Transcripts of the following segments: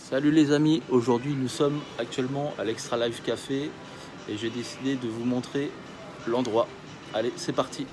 Salut les amis, aujourd'hui nous sommes actuellement à l'Extra Life Café et j'ai décidé de vous montrer l'endroit. Allez, c'est parti!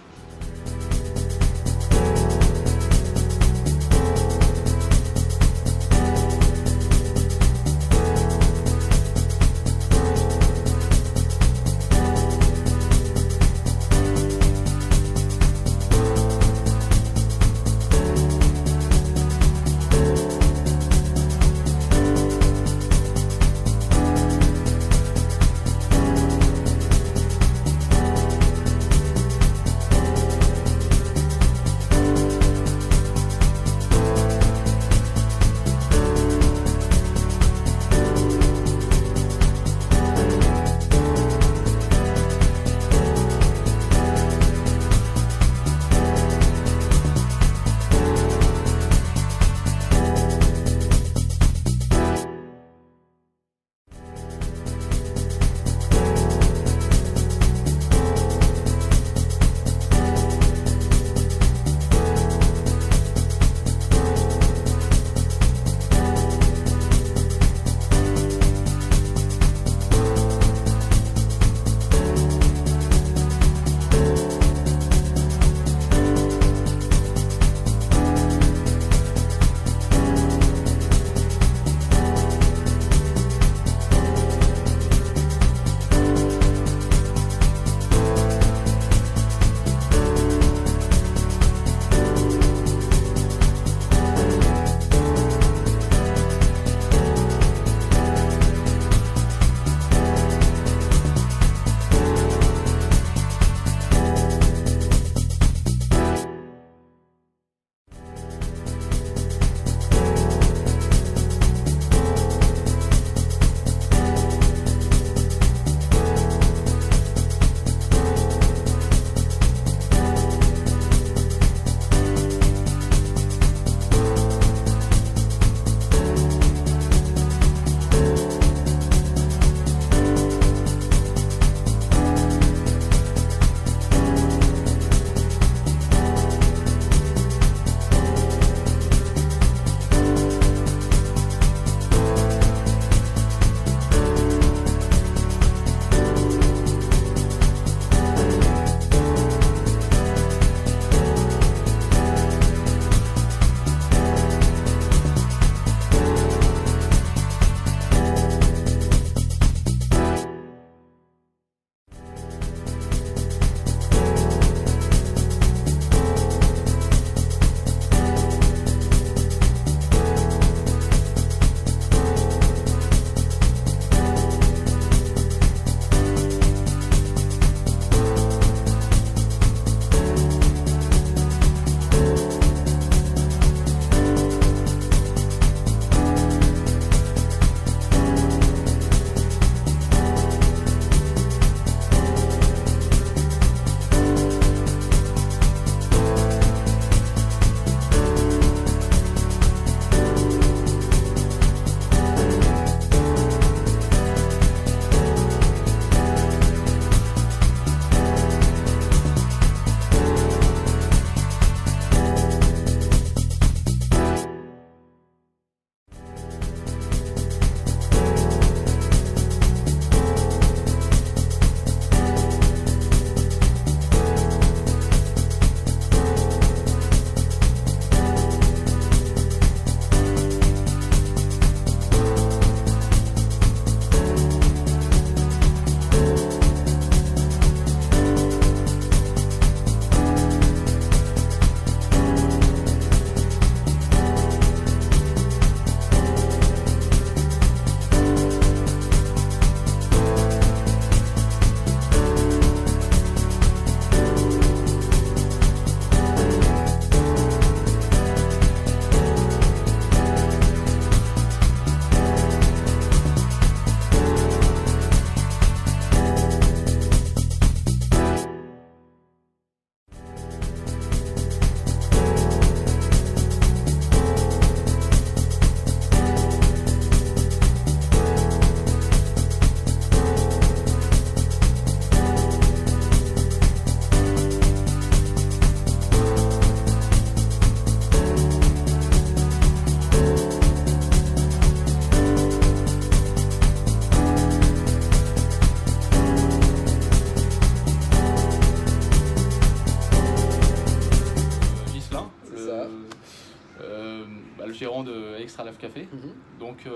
gérant de Extra Life Café. Mhm. Donc,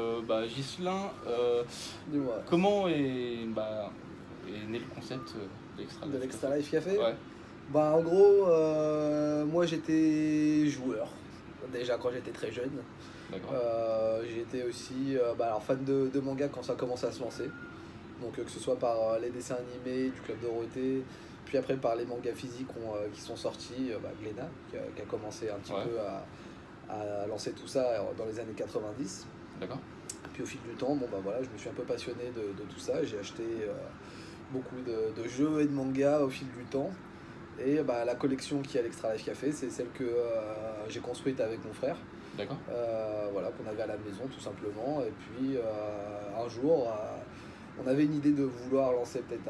Ghislain, Dis-moi. comment est né le concept d'Extra De Life l'Extra Café? Life Café. Ouais, Bah en gros, moi j'étais joueur, déjà quand j'étais très jeune. d'accord. J'étais aussi alors, fan de manga quand ça commençait à se lancer. Donc que ce soit par les dessins animés du Club Dorothée, puis après par les mangas physiques qui sont sortis, Glénat qui a commencé un petit Ouais. peu à lancer tout ça dans les années 90. D'accord. Puis au fil du temps, je me suis un peu passionné de tout ça. J'ai acheté beaucoup de jeux et de mangas au fil du temps. Et la collection qui est à l'Extra Life Café, c'est celle que j'ai construite avec mon frère. D'accord. Qu'on avait à la maison tout simplement. Et puis un jour, on avait une idée de vouloir lancer peut-être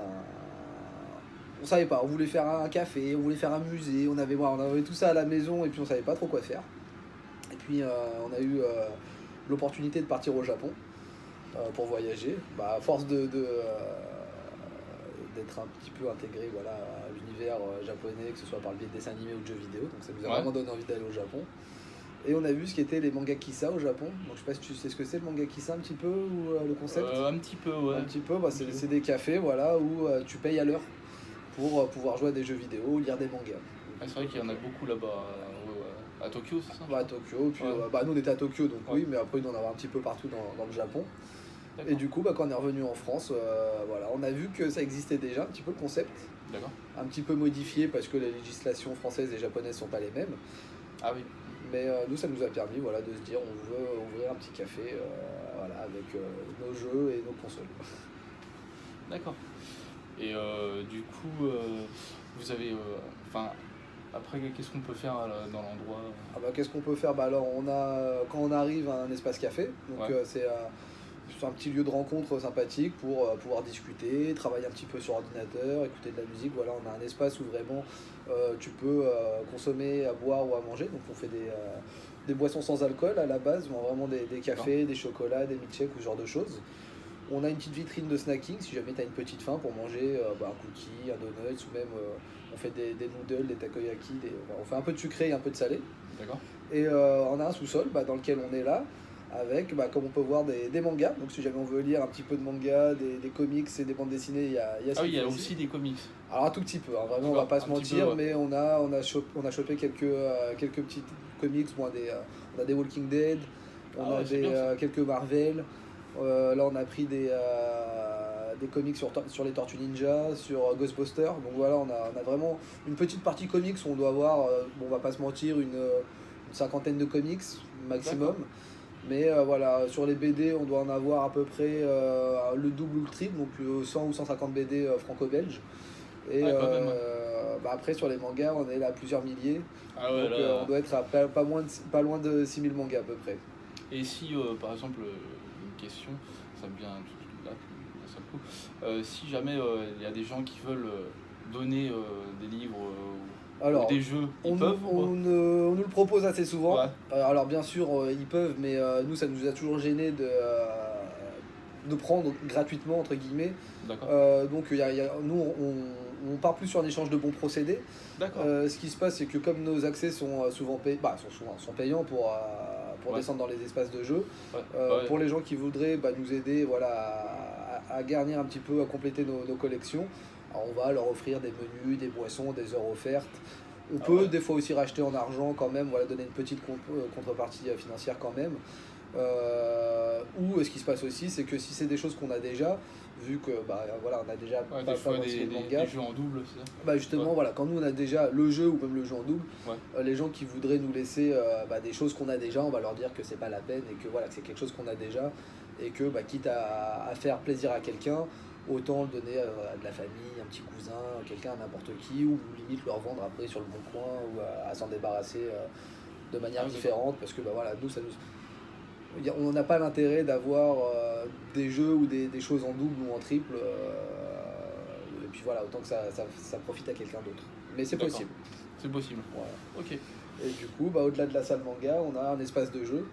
on savait pas, on voulait faire un café, on voulait faire un musée, on avait tout ça à la maison et puis on savait pas trop quoi faire. Et puis on a eu l'opportunité de partir au Japon pour voyager. À force d'être un petit peu intégré à l'univers japonais, que ce soit par le biais de dessins animés ou de jeux vidéo, donc ça nous a vraiment donné envie d'aller au Japon. Et on a vu ce qu'étaient les mangas Kissa au Japon. Donc je sais pas si tu sais ce que c'est le manga Kissa un petit peu, ou le concept. Un petit peu, ouais. Un petit peu, c'est des cafés où tu payes à l'heure pour pouvoir jouer à des jeux vidéo, lire des mangas. C'est vrai qu'il y en a beaucoup là-bas, à Tokyo, c'est ça? À Tokyo, puis nous on était à Tokyo, donc oui, mais après il doit en avoir un petit peu partout dans le Japon. D'accord. Et du coup, quand on est revenu en France, on a vu que ça existait déjà, un petit peu le concept. D'accord. Un petit peu modifié parce que les législations françaises et japonaises sont pas les mêmes. Ah oui. Mais nous, ça nous a permis de se dire on veut ouvrir un petit café avec nos jeux et nos consoles. D'accord. Et du coup, vous avez... après, qu'est-ce qu'on peut faire dans l'endroit? Qu'est-ce qu'on peut faire? Alors, quand on arrive à un espace café, donc c'est un petit lieu de rencontre sympathique pour pouvoir discuter, travailler un petit peu sur ordinateur, écouter de la musique. Voilà, on a un espace où vraiment tu peux consommer à boire ou à manger. Donc on fait des boissons sans alcool à la base, vraiment des cafés, des chocolats, des milkshakes ou ce genre de choses. On a une petite vitrine de snacking si jamais tu as une petite faim pour manger un cookie, un donut, ou même on fait des noodles, des takoyaki, on fait un peu de sucré et un peu de salé. D'accord. Et on a un sous-sol dans lequel on est là, avec, comme on peut voir, des mangas. Donc si jamais on veut lire un petit peu de manga, des comics et des bandes dessinées, il y a Ah oui, il y a aussi des comics. Alors un tout petit peu, vraiment on va pas se mentir, mais on a chopé quelques petites comics. On a des Walking Dead, quelques Marvel. Là on a pris des comics sur les Tortues Ninja, sur Ghostbusters. Donc voilà, on a vraiment une petite partie comics où on doit avoir, on va pas se mentir, une cinquantaine de comics maximum. D'accord. Mais sur les BD, on doit en avoir à peu près le double ou le triple, donc 100 ou 150 BD franco-belges. Et après, sur les mangas, on est là à plusieurs milliers. Ah ouais, donc on doit être à pas loin de 6000 mangas à peu près. Et si, par exemple, une question, ça me vient là, d'un seul coup, si jamais il y a des gens qui veulent donner des livres ou des jeux, ils peuvent on nous le propose assez souvent. Ouais. Alors bien sûr, ils peuvent, mais nous, ça nous a toujours gêné de prendre gratuitement, entre guillemets. D'accord. Donc nous, on part plus sur un échange de bons procédés. D'accord. Ce qui se passe, c'est que comme nos accès sont souvent sont payants pour descendre dans les espaces de jeu, pour les gens qui voudraient nous aider à garnir un petit peu, à compléter nos collections, alors on va leur offrir des menus, des boissons, des heures offertes. On peut des fois aussi racheter en argent quand même, donner une petite contrepartie financière quand même. Ou ce qui se passe aussi, c'est que si c'est des choses qu'on a déjà, vu que on a déjà des fois des jeux en double, c'est ça. Justement, quand nous on a déjà le jeu ou même le jeu en double, les gens qui voudraient nous laisser des choses qu'on a déjà, on va leur dire que c'est pas la peine et que c'est quelque chose qu'on a déjà, et que quitte à faire plaisir à quelqu'un, autant le donner à de la famille, un petit cousin, quelqu'un, n'importe qui, ou limite le revendre après sur le bon coin, ou à s'en débarrasser de manière différente, parce que nous ça nous... On n'a pas l'intérêt d'avoir des jeux ou des choses en double ou en triple, et puis autant que ça profite à quelqu'un d'autre. Mais c'est possible. C'est possible. Voilà. Ok. Et du coup, au-delà de la salle manga, on a un espace de jeu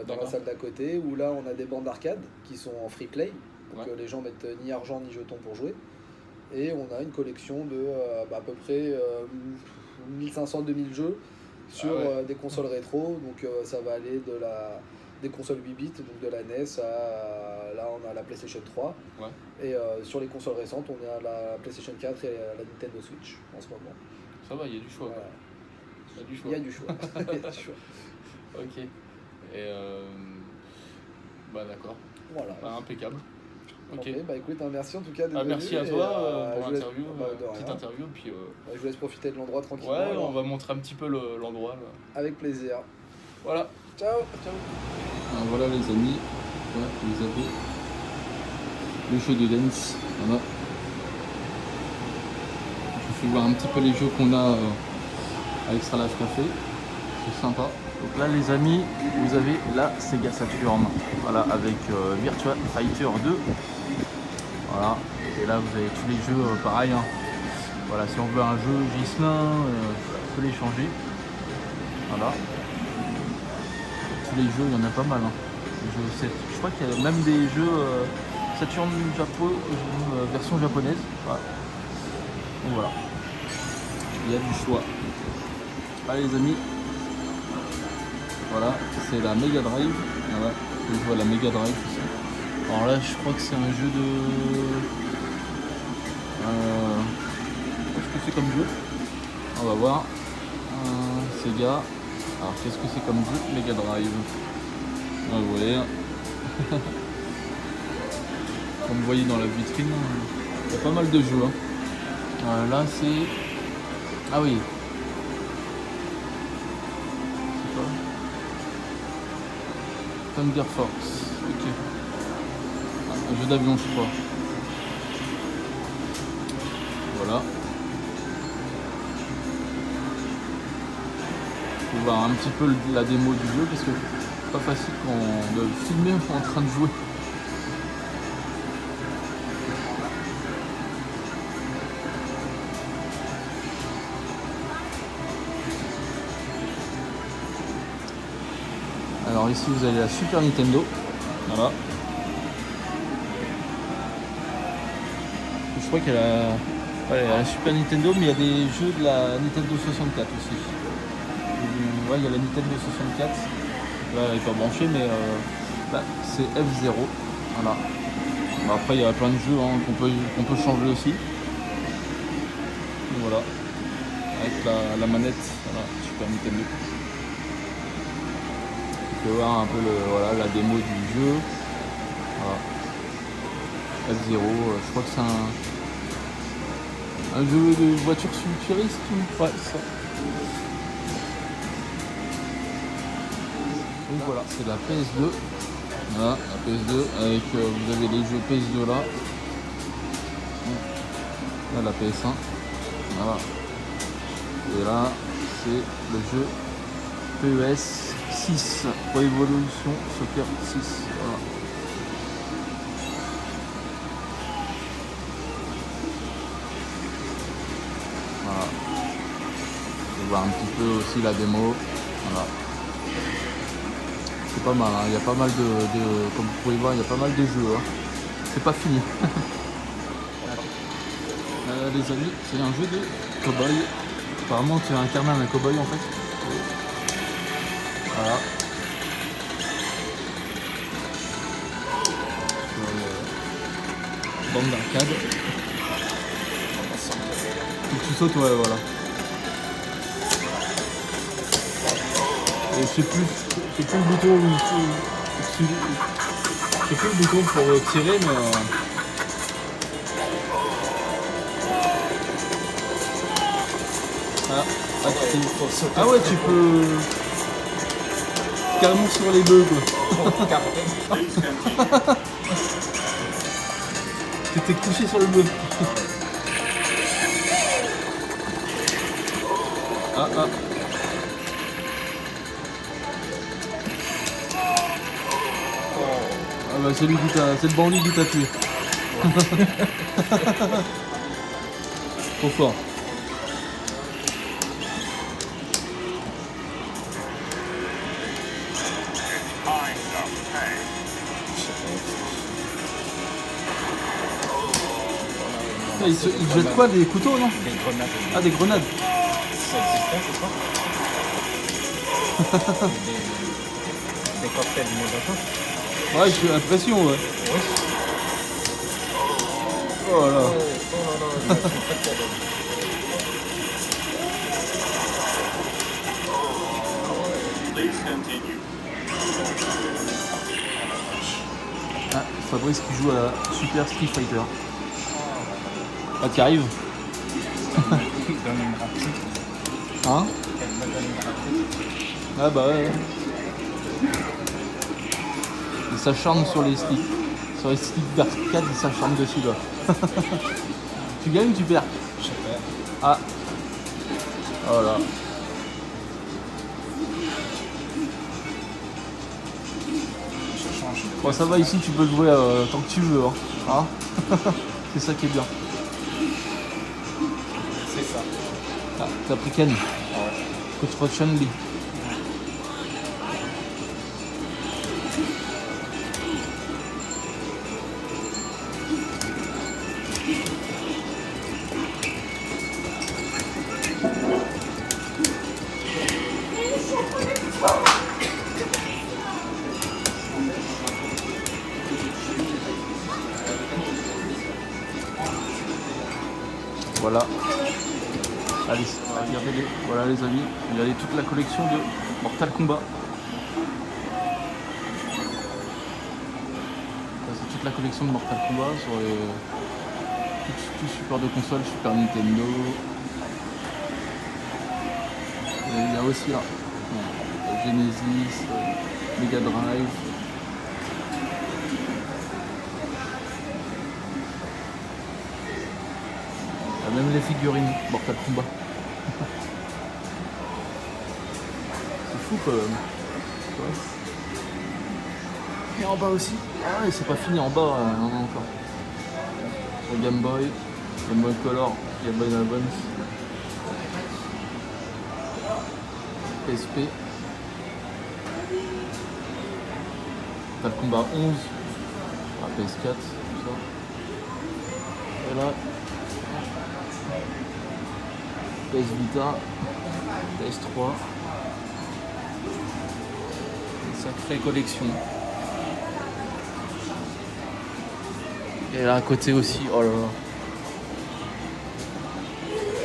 dans la salle d'à côté, où là on a des bandes d'arcade qui sont en free play, donc les gens mettent ni argent ni jetons pour jouer. Et on a une collection de à peu près 1500-2000 jeux sur des consoles rétro. Donc ça va aller des consoles 8 bits, donc de la NES à... Là on a la PlayStation 3. Ouais. Et sur les consoles récentes, on a la PlayStation 4 et la Nintendo Switch en ce moment. Ça va, il y a du choix. Voilà. Il y a du choix. Il y a du choix. Il y a du choix. Ok. Et bah d'accord. Voilà. Bah, impeccable. Ok. Bah écoute, merci en tout cas d'être venu. Merci à toi pour l'interview, petite rien. interview. Puis, je vous laisse profiter de l'endroit tranquillement. Ouais, on va montrer un petit peu l'endroit. Avec plaisir. Voilà. Ciao. Alors voilà les amis, là, vous avez le jeu de dance. Voilà. Je vous fais voir un petit peu les jeux qu'on a à Extra Life Café. C'est sympa. Donc là les amis, vous avez la Sega Saturn, voilà, avec Virtua Fighter 2. Voilà. Et là vous avez tous les jeux pareil. Hein. Voilà, si on veut un jeu Ghislain, on peut les changer. Voilà. Tous les jeux, il y en a pas mal. Hein. Je crois qu'il y a même des jeux Saturn version japonaise. Voilà. Donc voilà. Il y a du choix. Allez les amis. Voilà, c'est la Mega Drive. Voilà, je vois la Mega Drive ici. Alors là, je crois que c'est un jeu de... Qu'est-ce que c'est comme jeu? On va voir. Sega. Alors qu'est-ce que c'est comme jeu? Mega Drive. Ah, vous voyez. Comme vous voyez dans la vitrine, il y a pas mal de jeux. Hein. Là c'est... Ah oui. C'est quoi? Thunder Force. Ok. Un jeu d'avion je crois. Voilà. On va voir un petit peu la démo du jeu parce que c'est pas facile de filmer en train de jouer. Alors ici vous avez la Super Nintendo. Voilà. Je crois qu'il y a la Super Nintendo, mais il y a des jeux de la Nintendo 64 aussi. Ouais, il y a la Nintendo 64. Là, elle n'est pas branchée, mais là, c'est F0. Voilà. Bon, après, il y a plein de jeux hein, qu'on peut changer aussi. Et voilà. Avec la manette, voilà, Super Nintendo. Tu peux voir un peu la démo du jeu. Voilà. F0, je crois que c'est un jeu de voiture futuriste. Ouais, c'est ça. Donc voilà, c'est la PS2. Voilà, la PS2 avec vous avez les jeux PS2 là. Là la PS1. Voilà. Et là c'est le jeu PES 6 Pro Evolution Soccer 6. Voilà. Voilà. On va voir un petit peu aussi la démo. Voilà. C'est pas mal, hein. Il y a pas mal comme vous pouvez voir, il y a pas mal de jeux. Hein. C'est pas fini. Les amis, c'est un jeu de cow-boy. Apparemment tu as incarné un cow-boy en fait. Voilà. Bande d'arcade. Tu sautes, ouais, voilà. Et je sais plus le bouton je sais plus le bouton pour tirer, mais ah ouais, tu peux carrément sur les bœufs quoi. T'étais couché sur le bœuf. Ah. Ah bah c'est le bandit qui t'a tué. Trop fort. Il jette quoi, des couteaux non? Des grenades. Ah des grenades. Ça existe pas, c'est ça? Des cocktails Molotov. Ouais, j'ai l'impression, ouais. Oui. Oh là là. Oh là là, c'est très cadeau. Ah, Fabrice qui joue à Super Street Fighter. Ah, t'y arrives? Donne une rapide. Hein? Elle me donne une rapide. Ah bah ouais. Il s'acharne sur les sticks. Sur les sticks d'arcade, il s'acharne dessus là. Tu gagnes ou tu perds? Je sais pas. Ah. Voilà. Je change. Bon, ça va ici, tu peux jouer tant que tu veux. Hein. C'est ça qui est bien. C'est ça. Ah, t'as pris Ken. Contre Chun-Li. Voilà. Allez, regardez-les. Voilà les amis, regardez toute la collection de Mortal Kombat. Ça, c'est toute la collection de Mortal Kombat sur les tout support de console, Super Nintendo. Et il y a aussi là Genesis, Mega Drive. Il y a même les figurines Mortal Kombat. C'est fou quand même. Et en bas aussi. Ah ouais, c'est pas fini en bas, on en a encore. Sur Game Boy Color, Game Boy Advance, PSP, Mortal Kombat 11, PS4, tout ça. Et là, PS Vita, PS3. Une sacrée collection. Et là à côté aussi, oh là là.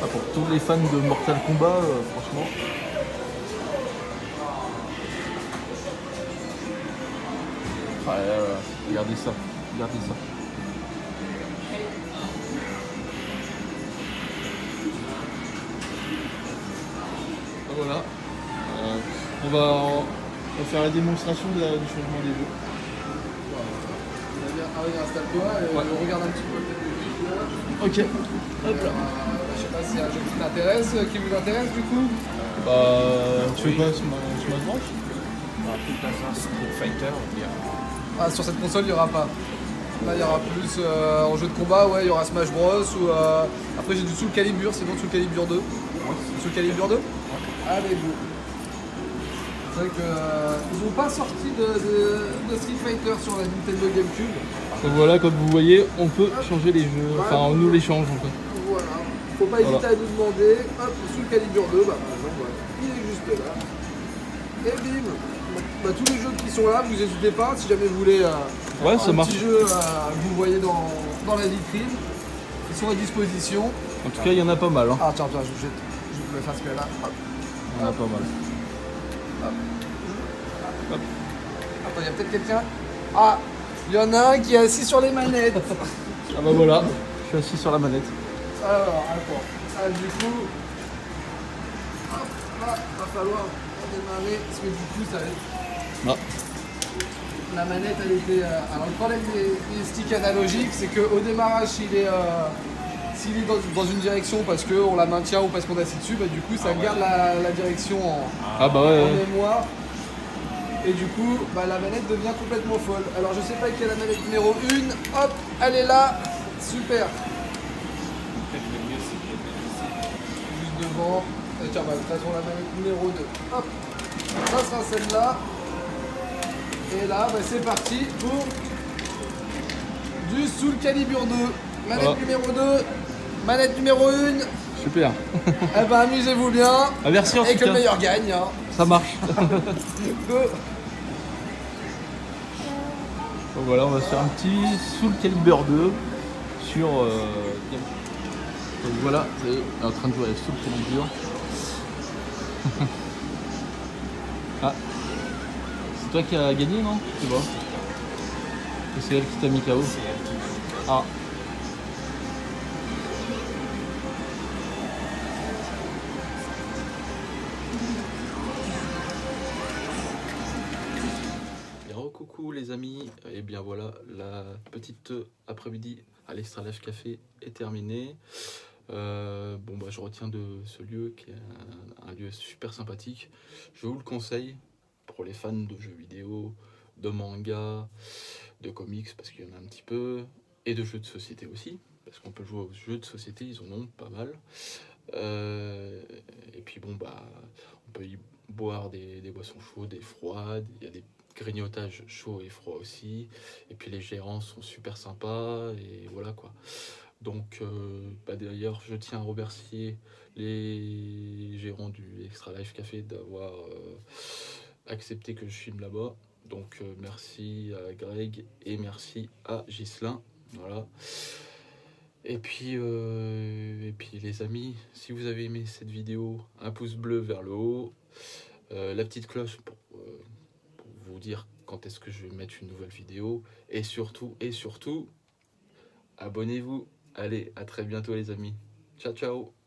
Ah, pour tous les fans de Mortal Kombat, franchement. Ah là là, regardez ça, regardez ça. Voilà. On va faire la démonstration du changement des jeux. Installe-toi et on regarde un petit peu le Ok. Hop là. je sais pas s'il y a un jeu qui t'intéresse, qui vous intéresse du coup. Tu fais quoi sur ma branche? Tout à ça, Street Fighter, on dirait. Ah, sur cette console, il n'y aura pas. Là, il y aura plus en jeu de combat, ouais, il y aura Smash Bros. Ou, après, j'ai du Soul Calibur, sinon Soul Calibur 2. Soul Calibur 2. Allez, vous. C'est vrai qu'ils n'ont pas sorti de Street Fighter sur la Nintendo GameCube. Donc voilà, comme vous voyez, on peut changer les jeux. Enfin, on nous les change en fait. Voilà. Faut pas hésiter à nous demander. Hop, Soul Calibur 2, bah, par exemple, voilà. Il est juste là. Et bim. Bah, tous les jeux qui sont là, vous n'hésitez pas. Si jamais vous voulez ouais, ça un marche. petit jeu que vous voyez dans la vitrine, ils sont à disposition. En tout cas, il y en a pas mal. Hein. Ah, tiens, je vous jette. Je vous le fasse là. Hop. Il y en a pas mal. Hop. Attends, il y a peut-être quelqu'un. Ah, il y en a un qui est assis sur les manettes. Ah bah voilà, je suis assis sur la manette. Alors, attends. Du coup, hop, là, va falloir redémarrer. Parce que du coup, ça va être... La manette, elle était... alors, le problème des sticks analogiques, c'est qu'au démarrage, s'il est dans une direction parce qu'on la maintient ou parce qu'on assis dessus, bah, du coup, ça garde la direction en mémoire. Et du coup, bah, la manette devient complètement folle. Alors, je sais pas quelle est la manette numéro 1. Hop, elle est là. Super. Juste devant. Et tiens, bah, de toute façon, la manette numéro 2. Hop, ça sera celle-là. Et là, bah, c'est parti pour du Soul Calibur 2. Manette numéro 2, manette numéro 1. Super. Eh ben, amusez-vous bien. Ah, merci en Et tout que le cas. meilleur gagne. Hein. Ça marche. Go. Donc voilà, on va se faire un petit Soul Calibur 2 sur. Donc voilà, c'est en train de jouer avec Soul Calibur. Ah, c'est toi qui as gagné, non? Je sais pas. Ou c'est elle qui t'a mis KO? Ah. Coucou les amis, et bien voilà, la petite après-midi à l'Extra Life Café est terminée. Bon bah je retiens de ce lieu qui est un lieu super sympathique. Je vous le conseille pour les fans de jeux vidéo, de manga, de comics parce qu'il y en a un petit peu, et de jeux de société aussi, parce qu'on peut jouer aux jeux de société, ils en ont pas mal. Et puis bon bah on peut y boire des boissons chaudes et froides, il y a des grignotage chaud et froid aussi, et puis les gérants sont super sympas, et voilà quoi. Donc bah d'ailleurs je tiens à remercier les gérants du Extra Life Café d'avoir accepté que je filme là-bas. Donc merci à Greg et merci à Ghislain. Voilà. Et puis les amis, si vous avez aimé cette vidéo, un pouce bleu vers le haut, la petite cloche pour vous dire quand est-ce que je vais mettre une nouvelle vidéo, et surtout abonnez-vous. Allez, à très bientôt les amis. Ciao ciao.